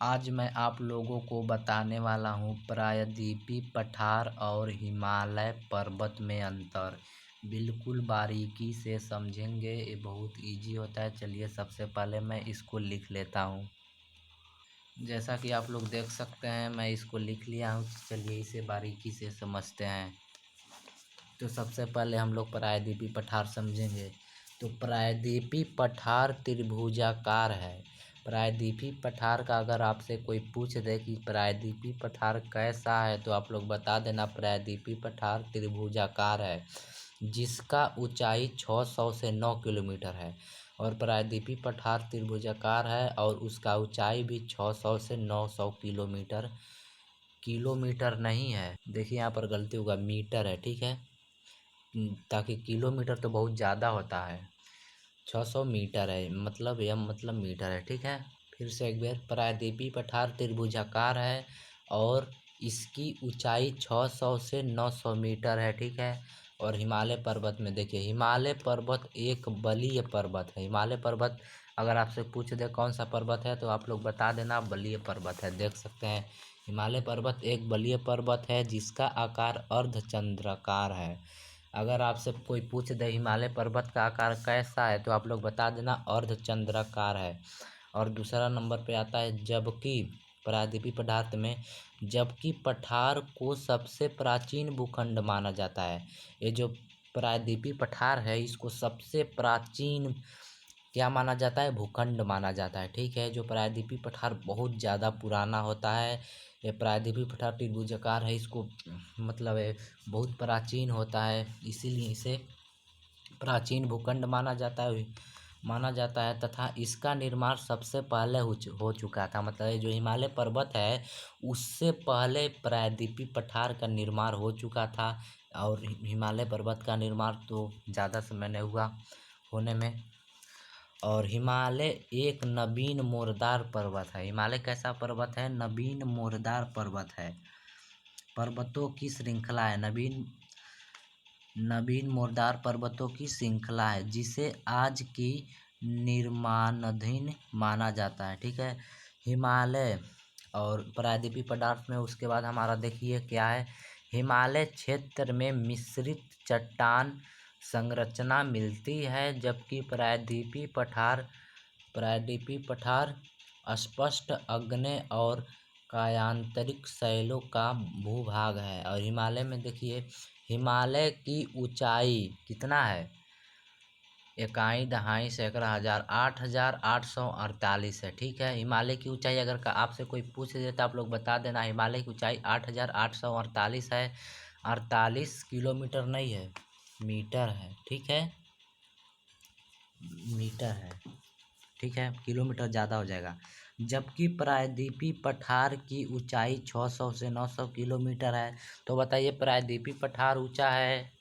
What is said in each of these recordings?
आज मैं आप लोगों को बताने वाला हूँ प्रायद्वीपीय पठार और हिमालय पर्वत में अंतर। बिल्कुल बारीकी से समझेंगे, ये बहुत इजी होता है। चलिए सबसे पहले मैं इसको लिख लेता हूँ। जैसा कि आप लोग देख सकते हैं मैं इसको लिख लिया हूँ। चलिए इसे बारीकी से समझते हैं। तो सबसे पहले हम लोग प्रायद्वीपीय पठार समझेंगे। तो प्रायद्वीपीय पठार त्रिभुजाकार है। प्रायद्वीपीय पठार का अगर आपसे कोई पूछ दे कि प्रायद्वीपीय पठार कैसा है, तो आप लोग बता देना प्रायद्वीपीय पठार त्रिभुजाकार है, जिसका ऊंचाई 600 से 9 किलोमीटर है। और प्रायद्वीपीय पठार त्रिभुजाकार है और उसका ऊंचाई भी 600 से 900 किलोमीटर। किलोमीटर नहीं है, देखिए यहाँ पर गलती होगा, मीटर है, ठीक है। ताकि किलोमीटर तो बहुत ज़्यादा होता है। 600 मीटर है, मतलब यह मतलब मीटर है, ठीक है। फिर से एक बार, प्रायद्वीपीय पठार त्रिभुजाकार है और इसकी ऊंचाई 600 से 900 मीटर है, ठीक है। और हिमालय पर्वत में देखिए, हिमालय पर्वत एक बलीय पर्वत है। हिमालय पर्वत अगर आपसे पूछ दे कौन सा पर्वत है, तो आप लोग बता देना बलीय पर्वत है। देख सकते हैं हिमालय पर्वत एक बलीय पर्वत है जिसका आकार अर्धचंद्राकार है। अगर आपसे कोई पूछ दे हिमालय पर्वत का आकार कैसा है, तो आप लोग बता देना अर्धचंद्राकार है। और दूसरा नंबर पे आता है जबकि। प्रायद्वीपीय पदार्थ में जबकि पठार को सबसे प्राचीन भूखंड माना जाता है। ये जो प्रायद्वीपीय पठार है इसको सबसे प्राचीन क्या माना जाता है, भूखंड माना जाता है, ठीक है। जो प्रायद्वीपीय पठार बहुत ज़्यादा पुराना होता है। ये प्रायद्वीपीय पठार त्रिभुजाकार है, इसको मतलब है बहुत प्राचीन होता है, इसीलिए इसे प्राचीन भूखंड माना जाता है तथा इसका निर्माण सबसे पहले हो चुका था। मतलब ये जो हिमालय पर्वत है उससे पहले प्रायद्वीपीय पठार का निर्माण हो चुका था। और हिमालय पर्वत का निर्माण तो ज़्यादा समय नहीं हुआ होने में। और हिमालय एक नवीन मोरदार पर्वत है। हिमालय कैसा पर्वत है, नवीन मोरदार पर्वत है। पर्वतों की श्रृंखला है, नवीन मोरदार पर्वतों की श्रृंखला है, जिसे आज की निर्माणाधीन माना जाता है, ठीक है। हिमालय और प्रायद्वीपीय पदार्थ में उसके बाद हमारा देखिए क्या है, हिमालय क्षेत्र में मिश्रित चट्टान संरचना मिलती है, जबकि प्रायद्वीपीय पठार स्पष्ट आग्नेय और कायांतरिक शैलों का भूभाग है। और हिमालय में देखिए, हिमालय की ऊंचाई कितना है, इकाई दहाई सैकड़ा हज़ार 8,848 है, ठीक है। हिमालय की ऊंचाई अगर आपसे कोई पूछ दे तो आप लोग बता देना हिमालय की ऊंचाई 8,848 है। 48 किलोमीटर नहीं है, मीटर है, ठीक है, मीटर है, ठीक है। किलोमीटर ज़्यादा हो जाएगा। जबकि प्रायद्वीपीय पठार की ऊंचाई 600 से 900 किलोमीटर है। तो बताइए प्रायद्वीपीय पठार ऊंचा है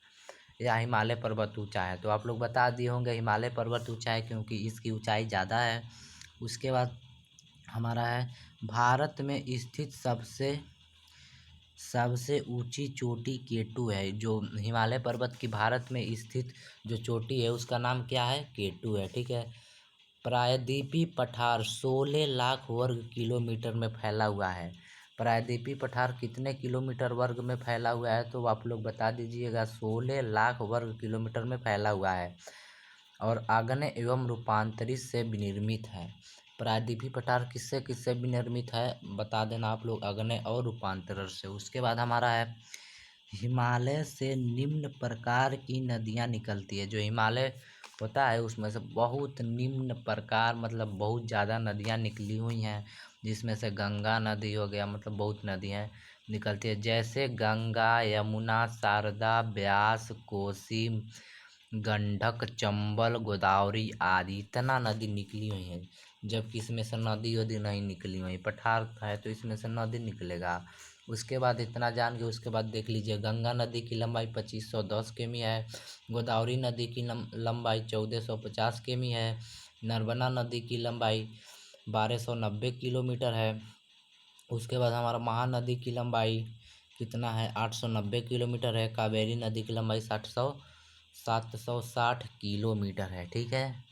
या हिमालय पर्वत ऊंचा है? तो आप लोग बता दिए होंगे हिमालय पर्वत ऊंचा है, क्योंकि इसकी ऊंचाई ज़्यादा है। उसके बाद हमारा है भारत में स्थित सबसे ऊंची चोटी केटू है। जो हिमालय पर्वत की भारत में स्थित जो चोटी है उसका नाम क्या है, केटू है, ठीक है। प्रायद्वीपीय पठार 16 लाख वर्ग किलोमीटर में फैला हुआ है। प्रायद्वीपीय पठार कितने किलोमीटर वर्ग में फैला हुआ है, तो आप लोग बता दीजिएगा। 16 लाख वर्ग किलोमीटर में फैला हुआ है और आग्नेय एवं रूपांतरित से विनिर्मित है। प्रायद्वीपीय पठार किससे किससे विनिर्मित है, बता देना आप लोग, आग्नेय और रूपांतरण से। उसके बाद हमारा है हिमालय से निम्न प्रकार की नदियाँ निकलती है। जो हिमालय होता है उसमें से बहुत निम्न प्रकार मतलब बहुत ज़्यादा नदियाँ निकली हुई हैं, जिसमें से गंगा नदी हो गया, मतलब बहुत नदियाँ निकलती है, जैसे गंगा, यमुना, शारदा, ब्यास, कोसी, गंडक, चंबल, गोदावरी आदि इतना नदी निकली हुई है। जबकि इसमें से नदी वदी नहीं निकली हुई, पठार है तो इसमें से नदी निकलेगा। उसके बाद इतना जान के उसके बाद देख लीजिए, गंगा नदी की लंबाई 2510 किमी है, गोदावरी नदी की लंबाई 1450 किमी है, नर्मदा नदी की लंबाई 1290 किलोमीटर है। उसके बाद हमारा महानदी की लंबाई कितना है, 890 किलोमीटर है। कावेरी नदी की लंबाई 760 किलोमीटर है, ठीक है।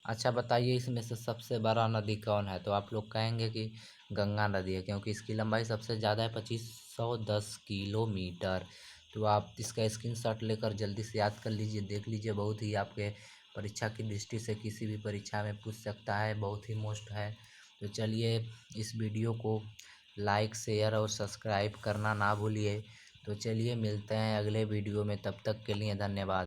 अच्छा बताइए, इसमें से सबसे बड़ा नदी कौन है? तो आप लोग कहेंगे कि गंगा नदी है, क्योंकि इसकी लंबाई सबसे ज़्यादा है, 2510 किलोमीटर। तो आप इसका स्क्रीनशॉट लेकर जल्दी से याद कर लीजिए, देख लीजिए, बहुत ही आपके परीक्षा की दृष्टि से किसी भी परीक्षा में पूछ सकता है, बहुत ही मोस्ट है। तो चलिए, इस वीडियो को लाइक शेयर और सब्सक्राइब करना ना भूलिए। तो चलिए मिलते हैं अगले वीडियो में, तब तक के लिए धन्यवाद।